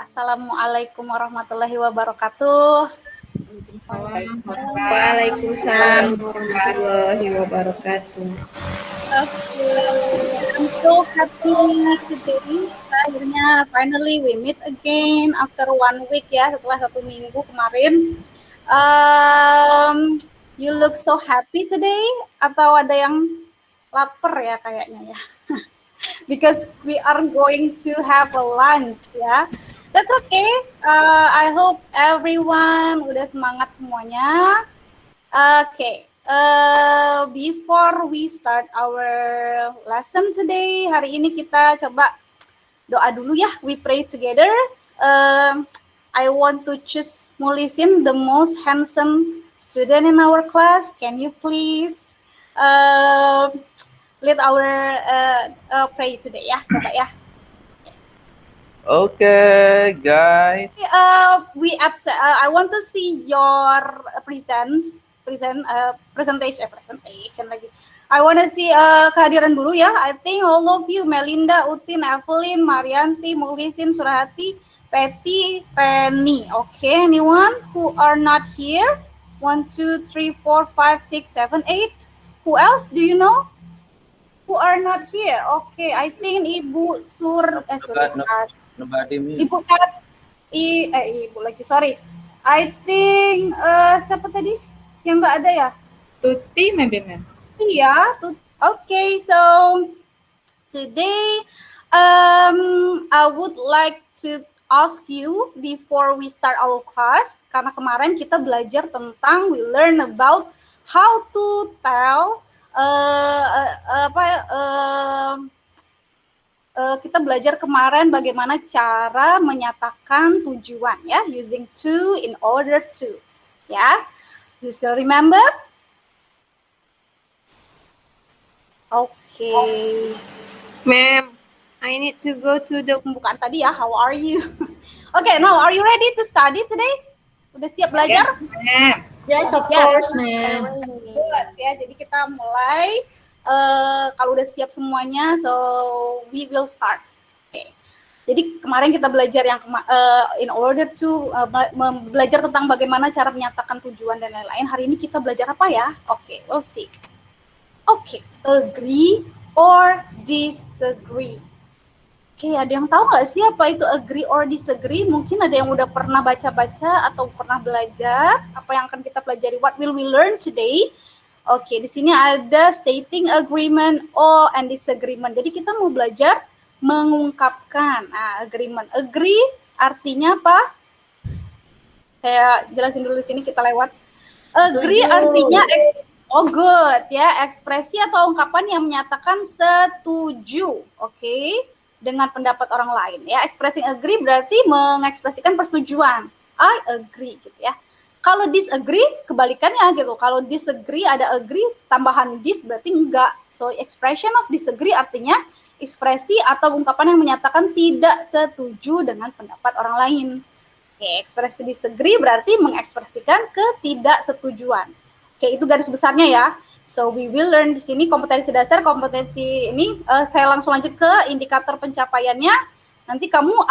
Assalamualaikum warahmatullahi wabarakatuh. Waalaikumsalam warahmatullahi wabarakatuh. Okay, I'm so happy today. Akhirnya finally we meet again after 1 week ya, setelah 1 minggu kemarin. You look so happy today, atau ada yang lapar ya kayaknya ya? Because we are going to have a lunch ya. That's okay. I hope everyone udah semangat semuanya. Okay. Before we start our lesson today, hari ini kita coba doa dulu ya. We pray together. I want to choose Mulisin, the most handsome student in our class. Can you please lead our pray today ya, coba ya. Okay, guys. I want to see your presentation lagi. I want to see kehadiran dulu ya. I think all of you, Melinda, Utin, Evelyn, Marianti, Mulisin, Surahati, Patty, Penny. Okay, anyone who are not here? 1, 2, 3, 4, 5, 6, 7, 8. Who else? Do you know? Who are not here? Okay, I think Ibu Ibu Kat, Ibu lagi, sorry. I think siapa tadi yang nggak ada ya? Tuti maybe ma'am. Iya, okay. So today I would like to ask you before we start our class, karena kemarin kita belajar tentang, we learn about how to tell kita belajar kemarin bagaimana cara menyatakan tujuan ya, using to, in order to, ya. You still remember? Okay. Ma'am, I need to go to the pembukaan tadi ya. How are you? Okay, now are you ready to study today? Udah siap belajar? Yes, ma'am. Yes, of course, ma'am. Good ya. Jadi kita mulai. Kalau udah siap semuanya, so we will start. Okay. Jadi kemarin kita belajar yang in order to belajar tentang bagaimana cara menyatakan tujuan dan lain-lain. Hari ini kita belajar apa ya? Oke, we'll see. Oke, agree or disagree. Oke, ada yang tahu nggak sih apa itu agree or disagree? Mungkin ada yang udah pernah baca-baca atau pernah belajar. Apa yang akan kita pelajari? What will we learn today? Oke, di sini ada stating agreement and disagreement. Jadi kita mau belajar mengungkapkan. Nah, agreement. Agree artinya apa? Saya jelasin dulu di sini, kita lewat. Agree artinya good ya, ekspresi atau ungkapan yang menyatakan setuju, oke, dengan pendapat orang lain ya. Expressing agree berarti mengekspresikan persetujuan. I agree gitu ya. Kalau disagree, kebalikannya gitu. Kalau disagree ada agree, tambahan dis berarti enggak. So, expression of disagree artinya ekspresi atau ungkapan yang menyatakan tidak setuju dengan pendapat orang lain. Oke, ekspresi disagree berarti mengekspresikan ketidaksetujuan. Oke, itu garis besarnya ya. So, we will learn di sini kompetensi dasar, kompetensi ini. Saya langsung lanjut ke indikator pencapaiannya. Nanti kamu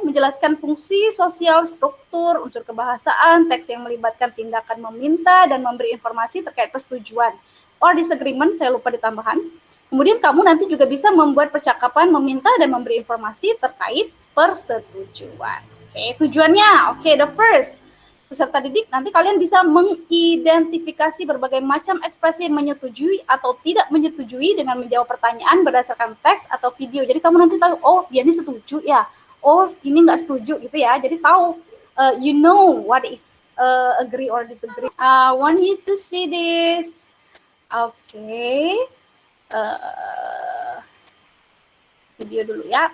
menjelaskan fungsi, sosial, struktur, unsur kebahasaan, teks yang melibatkan tindakan meminta dan memberi informasi terkait persetujuan. Or disagreement, saya lupa ditambahan. Kemudian kamu nanti juga bisa membuat percakapan, meminta dan memberi informasi terkait persetujuan. Oke, tujuannya, oke, the first. Peserta didik, nanti kalian bisa mengidentifikasi berbagai macam ekspresi menyetujui atau tidak menyetujui dengan menjawab pertanyaan berdasarkan teks atau video. Jadi kamu nanti tahu, oh dia ini setuju ya, oh ini nggak setuju gitu ya. Jadi tahu, you know what is agree or disagree. I want you to see this. Oke. Video dulu ya.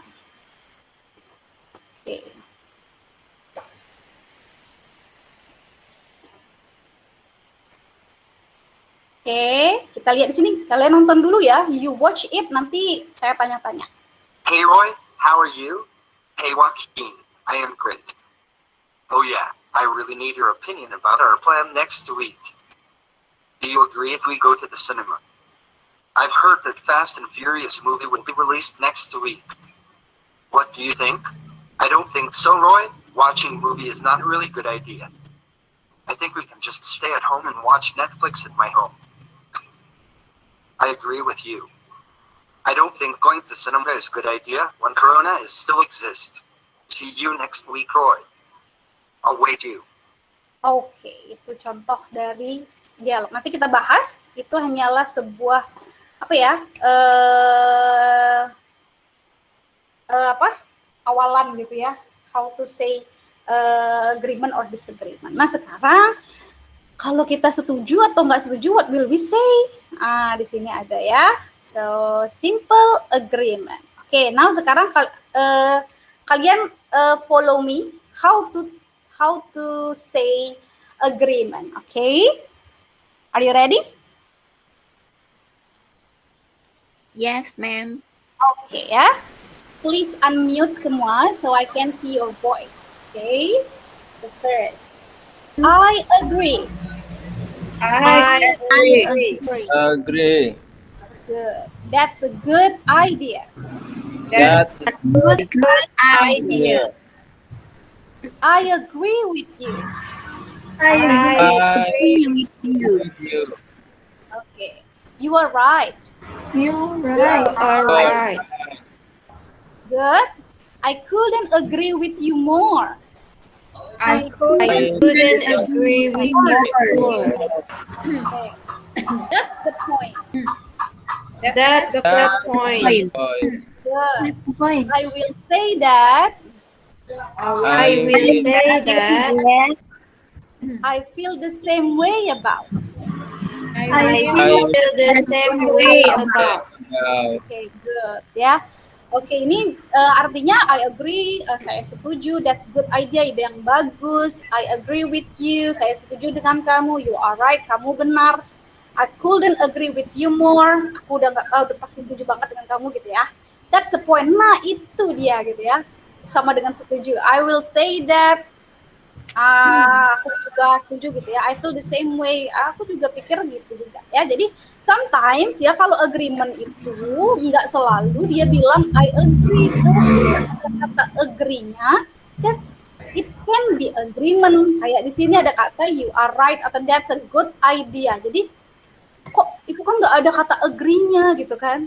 Oke. Oke, kita lihat di sini. Kalian nonton dulu ya. You watch it, nanti saya tanya-tanya. Hey Roy, how are you? Hey Joaquin, I am great. Oh yeah, I really need your opinion about our plan next week. Do you agree if we go to the cinema? I've heard that Fast and Furious movie will be released next week. What do you think? I don't think so, Roy. Watching a movie is not a really good idea. I think we can just stay at home and watch Netflix at my home. I agree with you. I don't think going to cinema is a good idea when Corona is still exists. See you next week, Roy. I'll wait you. Oke, itu contoh dari dialog. Nanti kita bahas, itu hanyalah sebuah apa ya? Awalan gitu ya. How to say agreement or disagreement. Nah, sekarang kalau kita setuju atau nggak setuju, what will we say? Di sini ada ya. So, simple agreement. Oke, now sekarang kalian follow me how to say agreement. Okay? Are you ready? Yes, ma'am. Okay ya. Please unmute semua so I can see your voice. Okay? The first. I agree. I agree. Agree. Good. That's a good idea. That's a good idea. I agree with you. I agree with you. Okay. You are right. You are right. Good. I couldn't agree with you more. I couldn't agree with you more. Okay. That's the point. That's the point. Good. I will say that I will say that I feel the same way about. I feel the same way about. Okay, good. Ya. Oke, ini artinya I agree, saya setuju, that's good idea, ide yang bagus. I agree with you, saya setuju dengan kamu. You are right, kamu benar. I couldn't agree with you more. Aku udah pasti setuju banget dengan kamu gitu ya. That's the point. Nah, itu dia gitu ya. Sama dengan setuju. I will say that aku juga setuju gitu ya. I feel the same way. Aku juga pikir gitu juga ya. Jadi sometimes ya kalau agreement itu nggak selalu dia bilang I agree. Kata agree-nya it can be agreement. Kayak di sini ada kata you are right atau that's a good idea. Jadi kok itu kan nggak ada kata agree-nya gitu kan?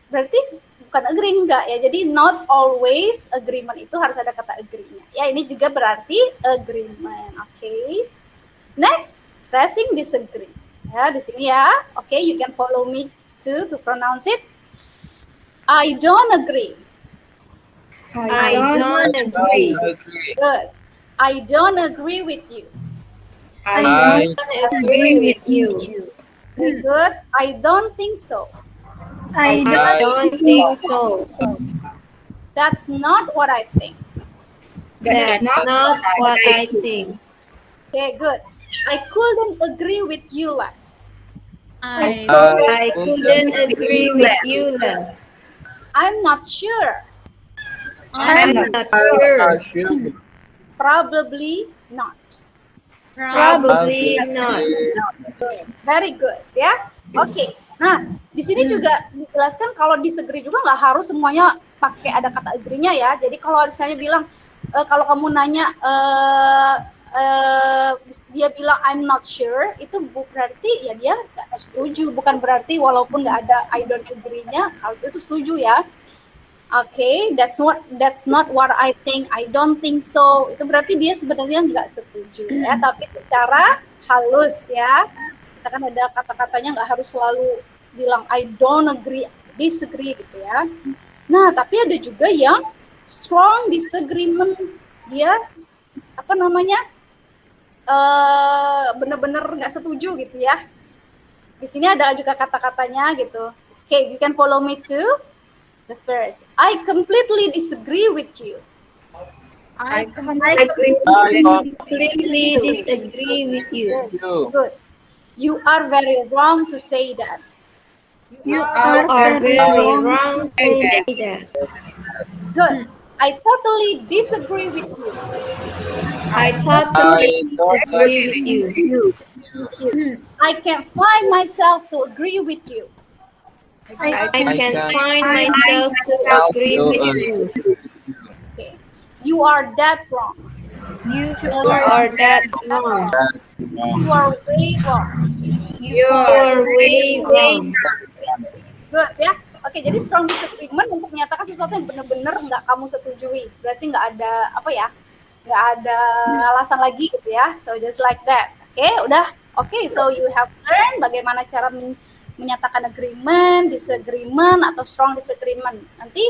Berarti bukan agree enggak ya. Jadi not always agreement itu harus ada kata agree-nya. Ya, ini juga berarti agreement. Okay. Next, expressing disagree. Ya, di sini ya. Okay, you can follow me to pronounce it. I don't agree. I don't agree. Good. I don't agree with you. I don't agree with you. Very good. I don't think so. I don't think so. That's not what I think. That's not what I think. Okay, good. I couldn't agree with you less. I couldn't agree with you less. I'm not sure. I'm not sure. Probably not. Probably not. Good. Very good ya. Oke. Nah, di sini juga dijelaskan kalau disagree juga nggak harus semuanya pakai ada kata agree-nya ya. Jadi kalau misalnya bilang kalau kamu nanya dia bilang I'm not sure, itu berarti ya dia nggak setuju. Bukan berarti walaupun nggak ada I don't agree-nya, kalau itu setuju ya. Oke, that's not what I think. I don't think so. Itu berarti dia sebenarnya nggak setuju ya, tapi secara halus ya. Kita kan ada kata-katanya nggak harus selalu bilang I don't agree, disagree gitu ya. Nah, tapi ada juga yang strong disagreement. Dia apa namanya? Bener-bener nggak setuju gitu ya. Di sini ada juga kata-katanya gitu. Okay, you can follow me too. The first, I completely disagree with you. I completely disagree with you. Good. You are very wrong to say that. You are very wrong to say that. Good. I totally disagree with you. I totally disagree with you. I can't find myself to agree with you. I can find myself to agree with you. Okay. You are that wrong. You are that wrong. You are way wrong. You are way wrong. Good ya. Oke, jadi strong disagreement untuk menyatakan sesuatu yang benar-benar nggak kamu setujui. Berarti nggak ada apa ya? Nggak ada alasan lagi gitu ya. So just like that. Oke, udah. Oke, so you have learned bagaimana cara menyatakan agreement, disagreement, atau strong disagreement. Nanti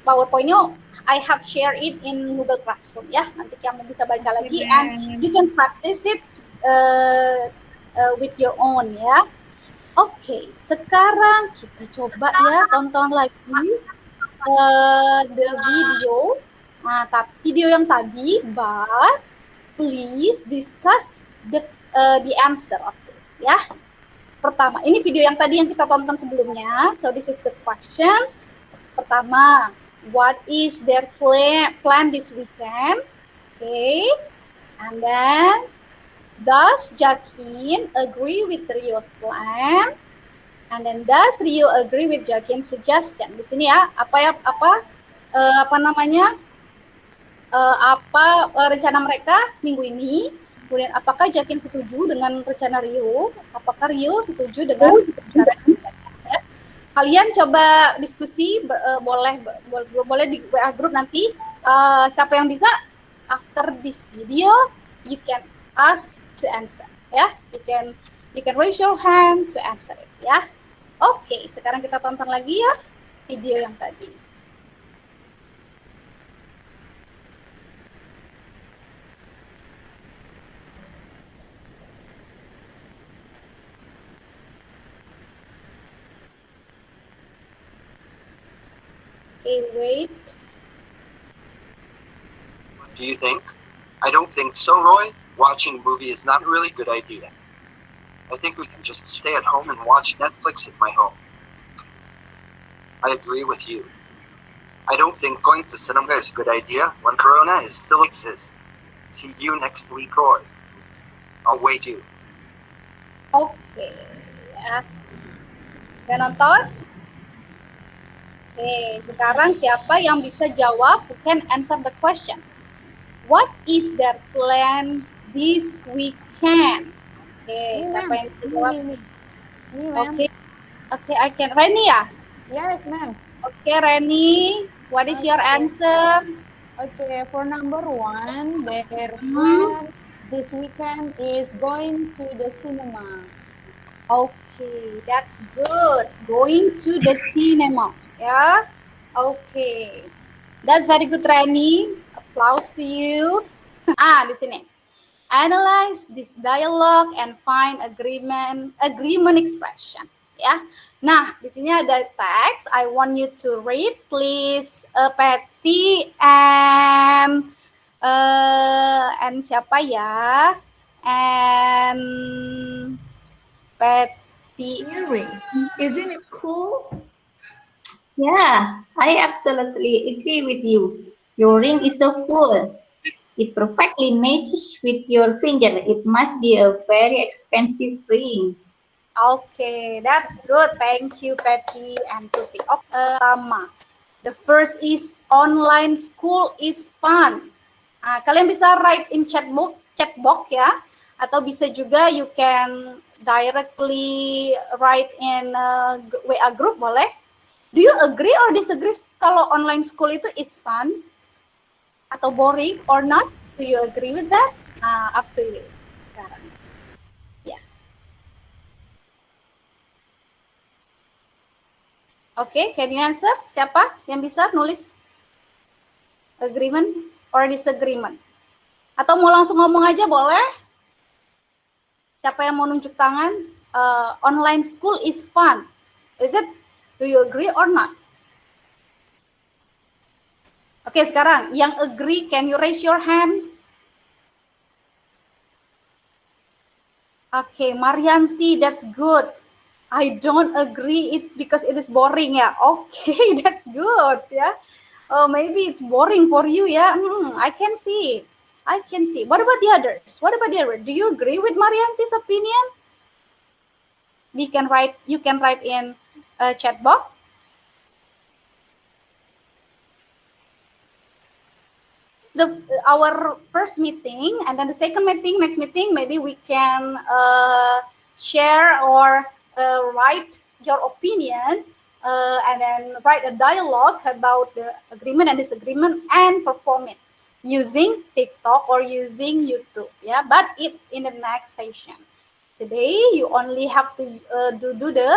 PowerPoint-nya I have shared it in Google Classroom ya. Nanti kamu bisa baca lagi and you can practice it with your own ya. Oke, sekarang kita coba ya tonton lagi the video. Nah, video yang tadi, but please discuss the answer of this ya. Pertama, ini video yang tadi yang kita tonton sebelumnya. So this is the questions. Pertama, what is their plan this weekend? Okay, and then does Jakin agree with Rio's plan? And then does Rio agree with Jakin's suggestion? Di sini ya, apa rencana mereka minggu ini? Kemudian apakah Jakin setuju dengan rencana Rio? Apakah Rio setuju dengan rencana Jakin? Kalian coba diskusi, boleh di WA group nanti. Siapa yang bisa? After this video, you can ask to answer ya. You can raise your hand to answer it ya. Oke, sekarang kita tonton lagi ya video yang tadi. Okay, wait. What do you think? I don't think so, Roy. Watching a movie is not a really good idea. I think we can just stay at home and watch Netflix at my home. I agree with you. I don't think going to cinema is a good idea when Corona still exists. See you next week, Roy. I'll wait you. Oke, ya. Udah nonton? Oke, sekarang siapa yang bisa jawab? Who can answer the question? What is their plan this weekend? Oke, siapa yang bisa jawab? Oke, I can. Reni ya? Yes, ma'am. Oke, Reni, what is your answer? Okay, for number 1, their plan this weekend is going to the cinema. Okay, that's good. Going to the cinema, ya. Okay, that's very good, Reni. Applause to you. Di sini. Analyze this dialogue and find agreement expression. Ya. Nah, di sini ada teks. I want you to read, please. Patty and siapa ya? And Patty. Hearing. Isn't it cool? Yeah, I absolutely agree with you. Your ring is so cool. It perfectly matches with your finger. It must be a very expensive ring. Okay, that's good. Thank you, Patty and Tuti. The first is online school is fun. Kalian bisa write in chat box ya, atau bisa juga you can directly write in WA group, boleh. Do you agree or disagree kalau online school itu is fun atau boring or not? Do you agree with that? Up to you. Sekarang. Ya. Oke, can you answer? Siapa yang bisa nulis agreement or disagreement? Atau mau langsung ngomong aja boleh? Siapa yang mau nunjuk tangan? Online school is fun. Is it? Do you agree or not? Oke, sekarang yang agree, can you raise your hand? Oke, Marianti, that's good. I don't agree it because it is boring ya. Okay, that's good ya. Oh, maybe it's boring for you ya. I can see. What about the others? Do you agree with Marianti's opinion? You can write in chat box. our first meeting, and then the second meeting, next meeting, maybe we can share or write your opinion, and then write a dialogue about the agreement and disagreement and perform it using TikTok or using YouTube, yeah. But in the next session. Today you only have to do the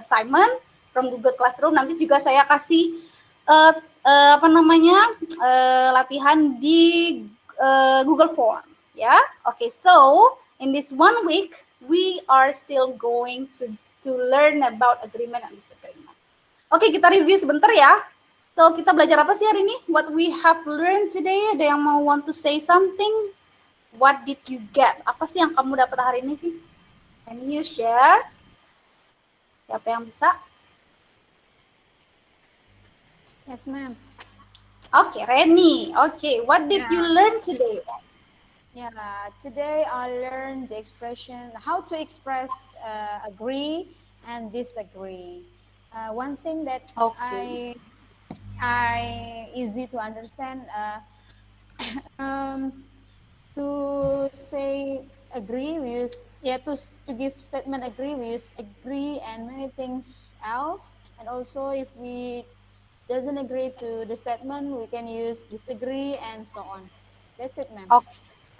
assignment from Google Classroom. Nanti juga saya kasih latihan di Google Form, ya. Okay, so in this 1 week we are still going to learn about agreement and disagreement. Oke, kita review sebentar ya. So kita belajar apa sih hari ini? What we have learned today? Ada yang mau want to say something? What did you get? Apa sih yang kamu dapat hari ini sih? Can you share? Siapa yang bisa? Yes, ma'am. Okay, Reni. Okay, what did you learn today? Yeah, today I learned the expression, how to express agree and disagree. One thing that I easy to understand, to say agree, we use, to give statement agree, we use agree and many things else. And also if we doesn't agree to the statement, we can use disagree and so on. That's it, ma'am.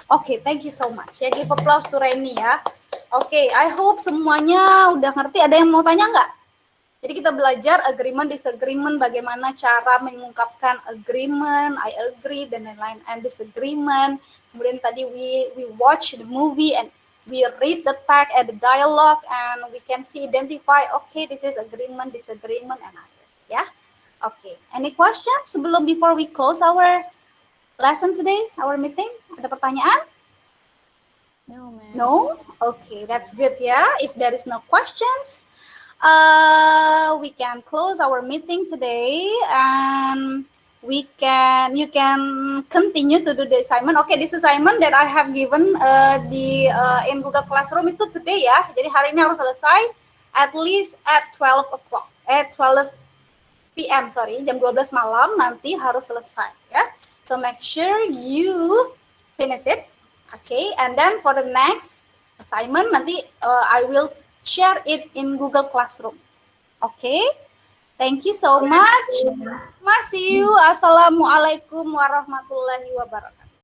Okay, thank you so much. Ya, give applause to Reni ya. Okay, I hope semuanya udah ngerti. Ada yang mau tanya nggak? Jadi kita belajar agreement, disagreement, bagaimana cara mengungkapkan agreement, I agree, dan lain-lain, and disagreement. Kemudian tadi we watch the movie and we read the text and the dialogue, and we can see, identify, okay, this is agreement, disagreement, and other. Ya, okay. Any questions before we close our lesson today, our meeting? Ada pertanyaan? No, ma'am. No? Okay, that's good ya. If there is no questions, we can close our meeting today, and you can continue to do the assignment. Okay, this assignment that I have given in Google Classroom itu today ya. Jadi hari ini harus selesai at least at 12 o'clock, at 12 p.m. sorry, jam 12 malam nanti harus selesai ya. So make sure you finish it. Okay, and then for the next assignment nanti I will share it in Google Classroom. Okay, thank you so much. See you. Assalamualaikum warahmatullahi wabarakatuh.